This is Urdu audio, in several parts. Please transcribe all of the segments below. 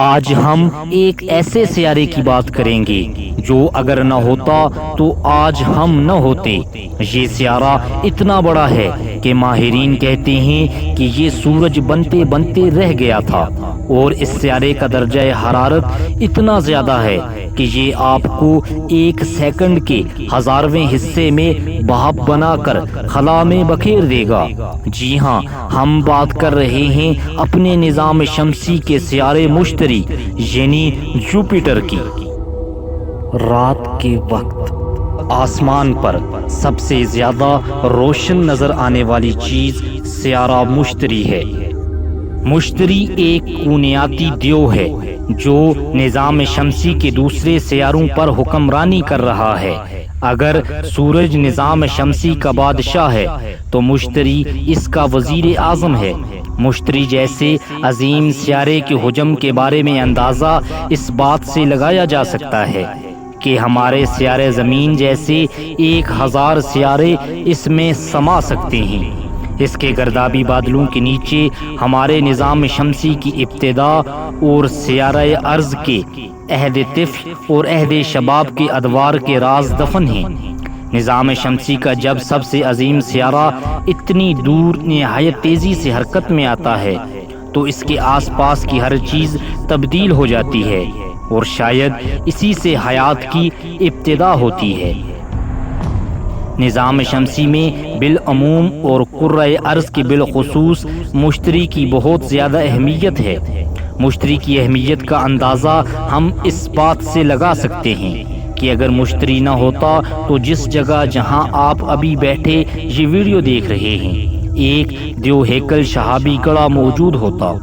آج ہم ایک ایسے سیارے کی بات کریں گے جو اگر نہ ہوتا تو آج ہم نہ ہوتے۔ یہ سیارہ اتنا بڑا ہے کہ ماہرین کہتے ہیں کہ یہ سورج بنتے بنتے رہ گیا تھا، اور اس سیارے کا درجہ حرارت اتنا زیادہ ہے کہ یہ آپ کو 1 سیکنڈ کے 1000ویں حصے میں بھاپ بنا کر خلا میں بکھیر دے گا۔ جی ہاں، ہم بات کر رہے ہیں اپنے نظام شمسی کے سیارے مشتری یعنی جوپیٹر کی۔ رات کے وقت آسمان پر سب سے زیادہ روشن نظر آنے والی چیز سیارہ مشتری ہے۔ مشتری ایک کونیاتی دیو ہے جو نظام شمسی کے دوسرے سیاروں پر حکمرانی کر رہا ہے۔ اگر سورج نظام شمسی کا بادشاہ ہے تو مشتری اس کا وزیر اعظم ہے۔ مشتری جیسے عظیم سیارے کے حجم کے بارے میں اندازہ اس بات سے لگایا جا سکتا ہے کہ ہمارے سیارے زمین جیسے 1000 سیارے اس میں سما سکتے ہیں۔ اس کے گردابی بادلوں کے نیچے ہمارے نظام شمسی کی ابتدا اور سیارہ ارض کے عہد طفل اور عہد شباب کے ادوار کے راز دفن ہیں۔ نظام شمسی کا جب سب سے عظیم سیارہ اتنی دور نہایت تیزی سے حرکت میں آتا ہے تو اس کے آس پاس کی ہر چیز تبدیل ہو جاتی ہے، اور شاید اسی سے حیات کی ابتدا ہوتی ہے۔ نظام شمسی میں بالعموم اور کرۂ ارض کے بالخصوص مشتری کی بہت زیادہ اہمیت ہے۔ مشتری کی اہمیت کا اندازہ ہم اس بات سے لگا سکتے ہیں کہ اگر مشتری نہ ہوتا تو جس جگہ جہاں آپ ابھی بیٹھے یہ ویڈیو دیکھ رہے ہیں ایک دیو ہیکل شہابی گڑھا موجود ہوتا۔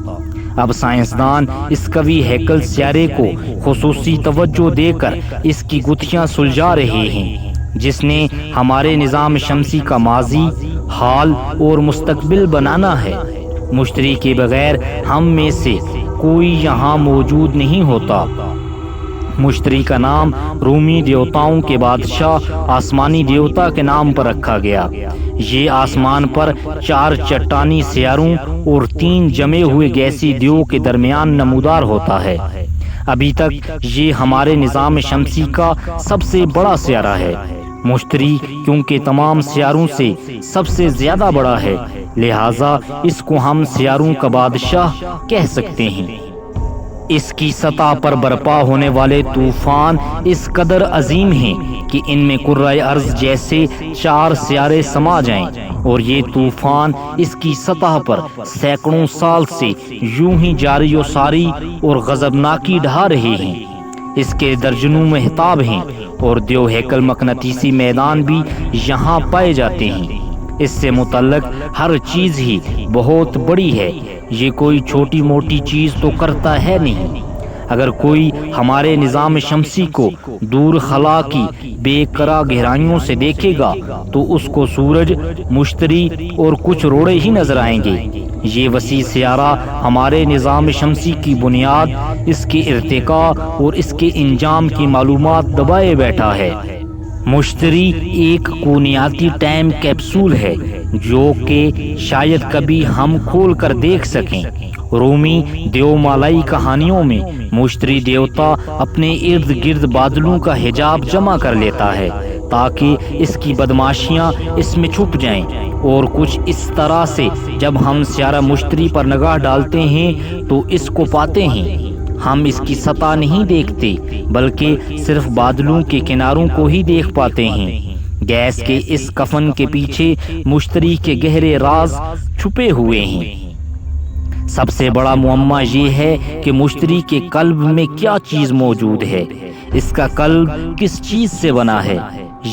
اب سائنسدان اس قوی ہیکل سیارے کو خصوصی توجہ دے کر اس کی گتھیاں سلجھا رہے ہیں، جس نے ہمارے نظام شمسی کا ماضی، حال اور مستقبل بنانا ہے۔ مشتری کے بغیر ہم میں سے کوئی یہاں موجود نہیں ہوتا۔ مشتری کا نام رومی دیوتاؤں کے بادشاہ آسمانی دیوتا کے نام پر رکھا گیا۔ یہ آسمان پر 4 چٹانی سیاروں اور 3 جمے ہوئے گیسی دیو کے درمیان نمودار ہوتا ہے۔ ابھی تک یہ ہمارے نظام شمسی کا سب سے بڑا سیارہ ہے۔ مشتری کیونکہ تمام سیاروں سے سب سے زیادہ بڑا ہے، لہٰذا اس کو ہم سیاروں کا بادشاہ کہہ سکتے ہیں۔ اس کی سطح پر برپا ہونے والے طوفان اس قدر عظیم ہیں کہ ان میں کرۂ ارض جیسے 4 سیارے سما جائیں، اور یہ طوفان اس کی سطح پر سینکڑوں سال سے یوں ہی جاری و ساری اور غضبناکی ڈھا رہے ہیں۔ اس کے درجنوں مہتاب ہیں اور دیو ہیکل مقناطیسی میدان بھی یہاں پائے جاتے ہیں۔ اس سے متعلق ہر چیز ہی بہت بڑی ہے، یہ کوئی چھوٹی موٹی چیز تو کرتا ہے نہیں۔ اگر کوئی ہمارے نظام شمسی کو دور خلا کی بے کرا گہرائیوں سے دیکھے گا تو اس کو سورج، مشتری اور کچھ روڑے ہی نظر آئیں گے۔ یہ وسیع سیارہ ہمارے نظام شمسی کی بنیاد، اس کے ارتقاء اور اس کے انجام کی معلومات دبائے بیٹھا ہے۔ مشتری ایک کونیاتی ٹائم کیپسول ہے جو کہ شاید کبھی ہم کھول کر دیکھ سکیں۔ رومی دیو مالائی کہانیوں میں مشتری دیوتا اپنے ارد گرد بادلوں کا حجاب جمع کر لیتا ہے تاکہ اس کی بدماشیاں اس میں چھپ جائیں، اور کچھ اس طرح سے جب ہم سیارہ مشتری پر نگاہ ڈالتے ہیں تو اس کو پاتے ہیں۔ ہم اس کی سطح نہیں دیکھتے بلکہ صرف بادلوں کے کناروں کو ہی دیکھ پاتے ہیں۔ گیس کے اس کفن کے پیچھے مشتری کے گہرے راز چھپے ہوئے ہیں۔ سب سے بڑا معمہ یہ ہے کہ مشتری کے قلب میں کیا چیز موجود ہے، اس کا قلب کس چیز سے بنا ہے۔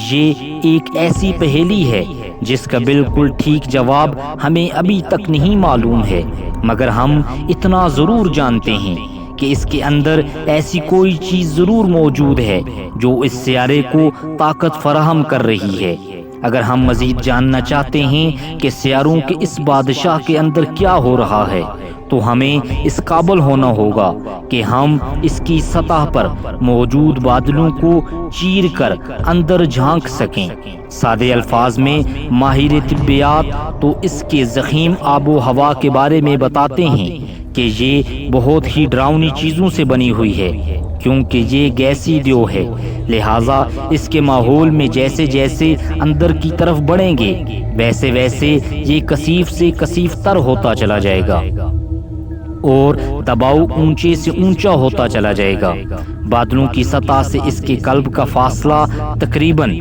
یہ ایک ایسی پہیلی ہے جس کا بالکل ٹھیک جواب ہمیں ابھی تک نہیں معلوم ہے، مگر ہم اتنا ضرور جانتے ہیں کہ اس کے اندر ایسی کوئی چیز ضرور موجود ہے جو اس سیارے کو طاقت فراہم کر رہی ہے۔ اگر ہم مزید جاننا چاہتے ہیں کہ سیاروں کے اس بادشاہ کے اندر کیا ہو رہا ہے تو ہمیں اس قابل ہونا ہوگا کہ ہم اس کی سطح پر موجود بادلوں کو چیر کر اندر جھانک سکیں۔ سادے الفاظ میں ماہر طبیات تو اس کے ضخیم آب و ہوا کے بارے میں بتاتے ہیں کہ یہ بہت ہی ڈراؤنی چیزوں سے بنی ہوئی ہے، کیونکہ یہ گیسی دیو ہے، لہٰذا اس کے ماحول میں جیسے جیسے اندر کی طرف بڑھیں گے ویسے ویسے یہ کثیف سے کثیف تر ہوتا چلا جائے گا اور دباؤ اونچے سے اونچا ہوتا چلا جائے گا۔ بادلوں کی سطح سے اس کے قلب کا فاصلہ تقریباً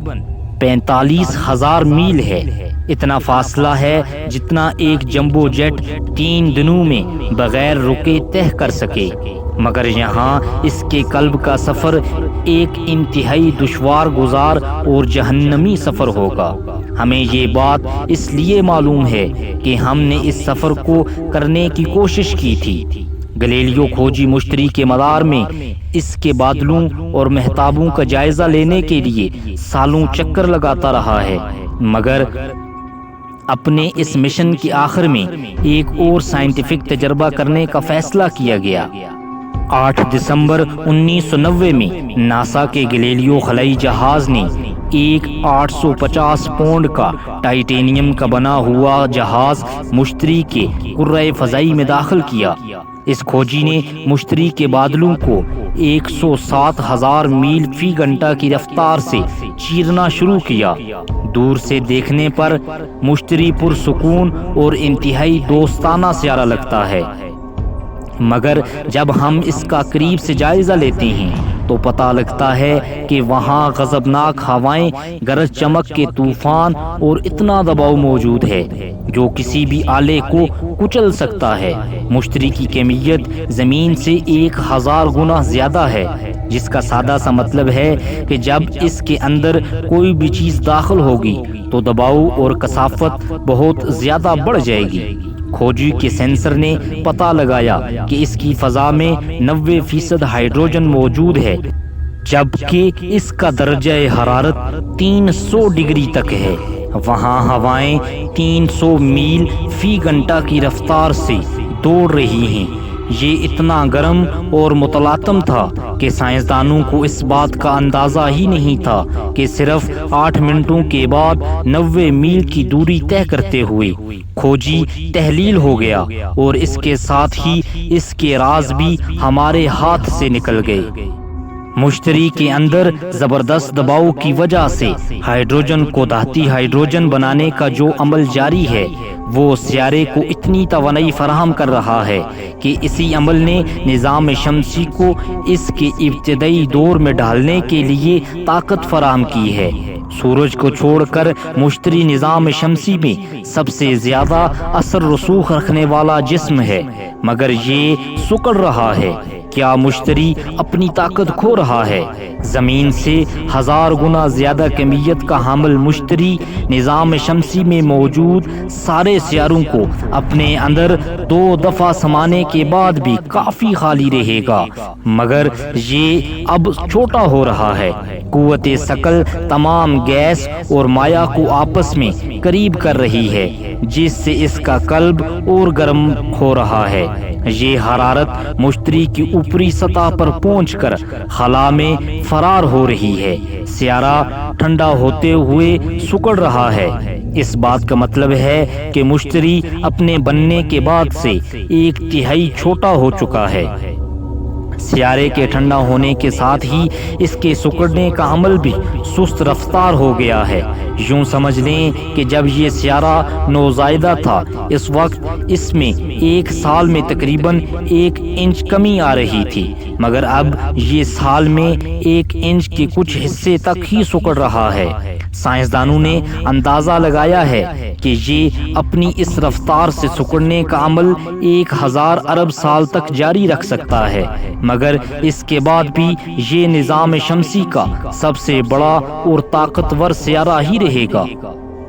45,000 میل ہے۔ اتنا فاصلہ ہے جتنا ایک جمبو جیٹ 3 دنوں میں بغیر رکے طے کر سکے، مگر یہاں اس کے قلب کا سفر ایک انتہائی دشوار گزار اور جہنمی سفر ہوگا۔ ہمیں یہ بات اس لیے معلوم ہے کہ ہم نے اس سفر کو کرنے کی کوشش کی تھی۔ گلیلیو کھوجی مشتری کے مدار میں اس کے بادلوں اور مہتابوں کا جائزہ لینے کے لیے سالوں چکر لگاتا رہا ہے، مگر اپنے اس مشن کے آخر میں ایک اور سائنٹیفک تجربہ کرنے کا فیصلہ کیا گیا۔ 8 دسمبر 1990 میں ناسا کے گلیلیو خلائی جہاز نے ایک 850 پاؤنڈ کا ٹائٹینیم کا بنا ہوا جہاز مشتری کے کرۂ فضائی میں داخل کیا۔ اس کھوجی نے مشتری کے بادلوں کو 107,000 میل فی گھنٹہ کی رفتار سے چیرنا شروع کیا۔ دور سے دیکھنے پر مشتری پرسکون اور انتہائی دوستانہ سیارہ لگتا ہے، مگر جب ہم اس کا قریب سے جائزہ لیتے ہیں تو پتہ لگتا ہے کہ وہاں غضبناک ہوائیں، گرج چمک کے طوفان اور اتنا دباؤ موجود ہے جو کسی بھی آلے کو کچل سکتا ہے۔ مشتری کی کمیت زمین سے 1000 گنا زیادہ ہے، جس کا سادہ سا مطلب ہے کہ جب اس کے اندر کوئی بھی چیز داخل ہوگی تو دباؤ اور کثافت بہت زیادہ بڑھ جائے گی۔ کھوجی کے سینسر نے پتہ لگایا کہ اس کی فضا میں 90% ہائیڈروجن موجود ہے، جبکہ اس کا درجہ حرارت 300 ڈگری تک ہے۔ وہاں ہوائیں 300 میل فی گھنٹہ کی رفتار سے دوڑ رہی ہیں۔ یہ اتنا گرم اور متلاطم تھا کہ سائنسدانوں کو اس بات کا اندازہ ہی نہیں تھا کہ صرف 8 منٹوں کے بعد 90 میل کی دوری طے کرتے ہوئے کھوجی تحلیل ہو گیا، اور اس کے ساتھ ہی اس کے راز بھی ہمارے ہاتھ سے نکل گئے۔ مشتری کے اندر زبردست دباؤ کی وجہ سے ہائیڈروجن کو دھاتی ہائیڈروجن بنانے کا جو عمل جاری ہے وہ سیارے کو اتنی توانائی فراہم کر رہا ہے کہ اسی عمل نے نظام شمسی کو اس کے ابتدائی دور میں ڈالنے کے لیے طاقت فراہم کی ہے۔ سورج کو چھوڑ کر مشتری نظام شمسی میں سب سے زیادہ اثر رسوخ رکھنے والا جسم ہے، مگر یہ سکڑ رہا ہے۔ کیا مشتری اپنی طاقت کھو رہا ہے؟ زمین سے 1000 گنا زیادہ کمیت کا حامل مشتری نظام شمسی میں موجود سارے سیاروں کو اپنے اندر 2 دفعہ سمانے کے بعد بھی کافی خالی رہے گا، مگر یہ اب چھوٹا ہو رہا ہے۔ قوت ثقل تمام گیس اور مائع کو آپس میں قریب کر رہی ہے، جس سے اس کا قلب اور گرم ہو رہا ہے۔ یہ حرارت مشتری کی اوپری سطح پر پہنچ کر خلا میں فرار ہو رہی ہے۔ سیارہ ٹھنڈا ہوتے ہوئے سکڑ رہا ہے۔ اس بات کا مطلب ہے کہ مشتری اپنے بننے کے بعد سے 1/3 چھوٹا ہو چکا ہے۔ سیارے کے ٹھنڈا ہونے کے ساتھ ہی اس کے سکڑنے کا عمل بھی سست رفتار ہو گیا ہے۔ یوں سمجھ لیں کہ جب یہ سیارہ نوزائیدہ تھا اس وقت اس میں 1 سال میں تقریباً 1 انچ کمی آ رہی تھی، مگر اب یہ سال میں 1 انچ کے کچھ حصے تک ہی سکڑ رہا ہے۔ سائنسدانوں نے اندازہ لگایا ہے کہ یہ اپنی اس رفتار سے سکڑنے کا عمل 1000 ارب سال تک جاری رکھ سکتا ہے، مگر اس کے بعد بھی یہ نظام شمسی کا سب سے بڑا اور طاقتور سیارہ ہی رہے گا۔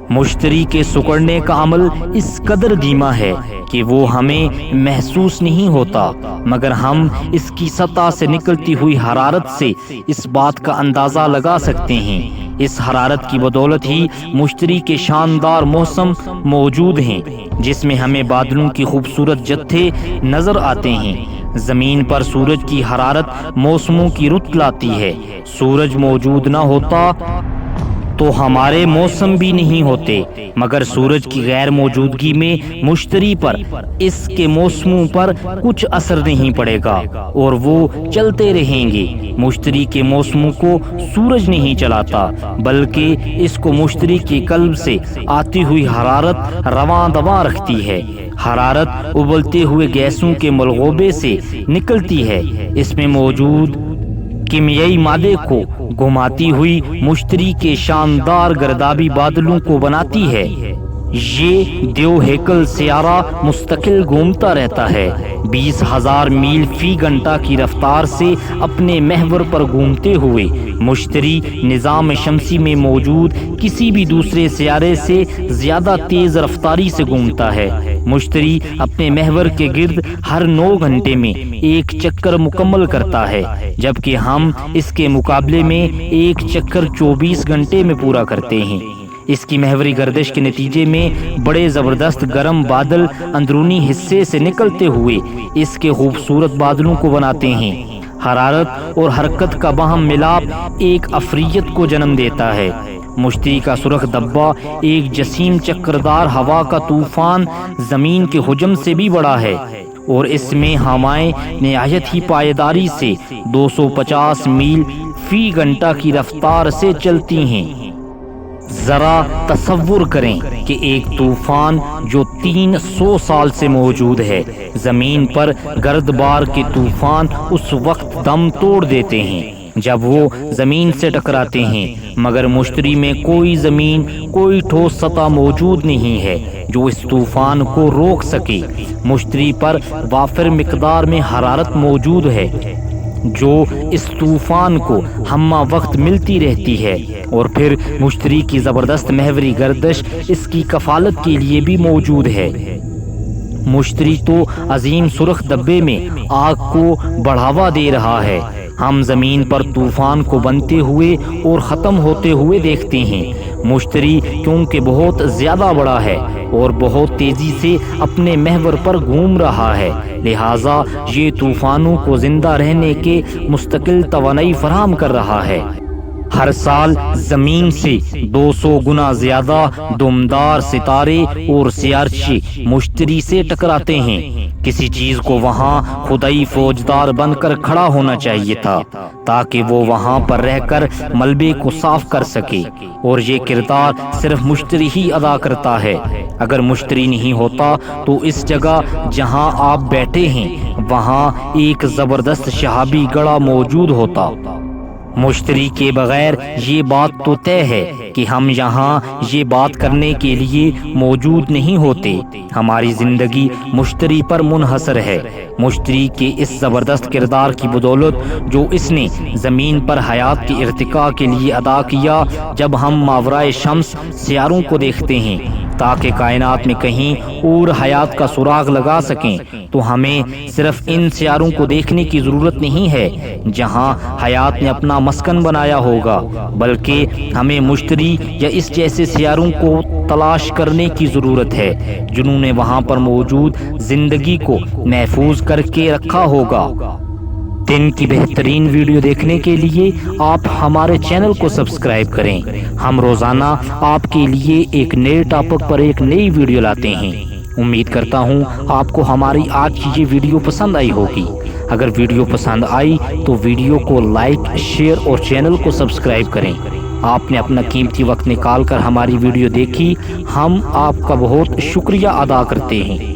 مشتری کے سکڑنے کا عمل اس قدر دھیما ہے کہ وہ ہمیں محسوس نہیں ہوتا، مگر ہم اس کی سطح سے نکلتی ہوئی حرارت سے اس بات کا اندازہ لگا سکتے ہیں۔ اس حرارت کی بدولت ہی مشتری کے شاندار موسم موجود ہیں، جس میں ہمیں بادلوں کی خوبصورت جتھے نظر آتے ہیں۔ زمین پر سورج کی حرارت موسموں کی رت لاتی ہے۔ سورج موجود نہ ہوتا تو ہمارے موسم بھی نہیں ہوتے، مگر سورج کی غیر موجودگی میں مشتری پر اس کے موسموں پر کچھ اثر نہیں پڑے گا اور وہ چلتے رہیں گے۔ مشتری کے موسموں کو سورج نہیں چلاتا، بلکہ اس کو مشتری کے قلب سے آتی ہوئی حرارت رواں دواں رکھتی ہے۔ حرارت ابلتے ہوئے گیسوں کے ملغوبے سے نکلتی ہے، اس میں موجود کیمیائی مادے کو گھماتی ہوئی مشتری کے شاندار گردابی بادلوں کو بناتی ہے۔ یہ دیو ہیکل سیارہ مستقل گھومتا رہتا ہے، 20,000 میل فی گھنٹہ کی رفتار سے اپنے محور پر گھومتے ہوئے مشتری نظام شمسی میں موجود کسی بھی دوسرے سیارے سے زیادہ تیز رفتاری سے گھومتا ہے۔ مشتری اپنے محور کے گرد ہر 9 گھنٹے میں ایک چکر مکمل کرتا ہے، جبکہ ہم اس کے مقابلے میں ایک چکر 24 گھنٹے میں پورا کرتے ہیں۔ اس کی محوری گردش کے نتیجے میں بڑے زبردست گرم بادل اندرونی حصے سے نکلتے ہوئے اس کے خوبصورت بادلوں کو بناتے ہیں۔ حرارت اور حرکت کا باہم ملاپ ایک افریت کو جنم دیتا ہے۔ مشتری کا سرخ دبا ایک جسیم چکردار ہوا کا طوفان زمین کے حجم سے بھی بڑا ہے، اور اس میں ہوائیں نہایت ہی پائیداری سے 250 میل فی گھنٹہ کی رفتار سے چلتی ہیں۔ ذرا تصور کریں کہ ایک طوفان جو 300 سال سے موجود ہے، زمین پر گرد بار کے طوفان اس وقت دم توڑ دیتے ہیں جب وہ زمین سے ٹکراتے ہیں، مگر مشتری میں کوئی زمین، کوئی ٹھوس سطح موجود نہیں ہے جو اس طوفان کو روک سکے۔ مشتری پر وافر مقدار میں حرارت موجود ہے جو اس طوفان کو ہمہ وقت ملتی رہتی ہے، اور پھر مشتری کی زبردست محوری گردش اس کی کفالت کے لیے بھی موجود ہے۔ مشتری تو عظیم سرخ ڈبے میں آگ کو بڑھاوا دے رہا ہے۔ ہم زمین پر طوفان کو بنتے ہوئے اور ختم ہوتے ہوئے دیکھتے ہیں۔ مشتری کیونکہ بہت زیادہ بڑا ہے اور بہت تیزی سے اپنے محور پر گھوم رہا ہے، لہٰذا یہ طوفانوں کو زندہ رہنے کے مستقل توانائی فراہم کر رہا ہے۔ ہر سال زمین سے 200 گنا زیادہ دمدار ستارے اور سیارچے مشتری سے ٹکراتے ہیں۔ کسی چیز کو وہاں خدائی فوجدار بن کر کھڑا ہونا چاہیے تھا تاکہ وہ وہاں پر رہ کر ملبے کو صاف کر سکے، اور یہ کردار صرف مشتری ہی ادا کرتا ہے۔ اگر مشتری نہیں ہوتا تو اس جگہ جہاں آپ بیٹھے ہیں وہاں ایک زبردست شہابی گڑھا موجود ہوتا۔ مشتری کے بغیر یہ بات تو طے ہے کہ ہم یہاں یہ بات کرنے کے لیے موجود نہیں ہوتے۔ ہماری زندگی مشتری پر منحصر ہے۔ مشتری کے اس زبردست کردار کی بدولت جو اس نے زمین پر حیات کے ارتقاء کے لیے ادا کیا، جب ہم ماورائے شمس سیاروں کو دیکھتے ہیں تاکہ کائنات میں کہیں اور حیات کا سراغ لگا سکیں، تو ہمیں صرف ان سیاروں کو دیکھنے کی ضرورت نہیں ہے جہاں حیات نے اپنا مسکن بنایا ہوگا، بلکہ ہمیں مشتری یا اس جیسے سیاروں کو تلاش کرنے کی ضرورت ہے جنہوں نے وہاں پر موجود زندگی کو محفوظ کر کے رکھا ہوگا۔ دن کی بہترین ویڈیو دیکھنے کے لیے آپ ہمارے چینل کو سبسکرائب کریں۔ ہم روزانہ آپ کے لیے ایک نئے ٹاپک پر ایک نئی ویڈیو لاتے ہیں۔ امید کرتا ہوں آپ کو ہماری آج کی یہ ویڈیو پسند آئی ہوگی۔ اگر ویڈیو پسند آئی تو ویڈیو کو لائک، شیئر اور چینل کو سبسکرائب کریں۔ آپ نے اپنا قیمتی وقت نکال کر ہماری ویڈیو دیکھی، ہم آپ کا بہت شکریہ ادا کرتے ہیں۔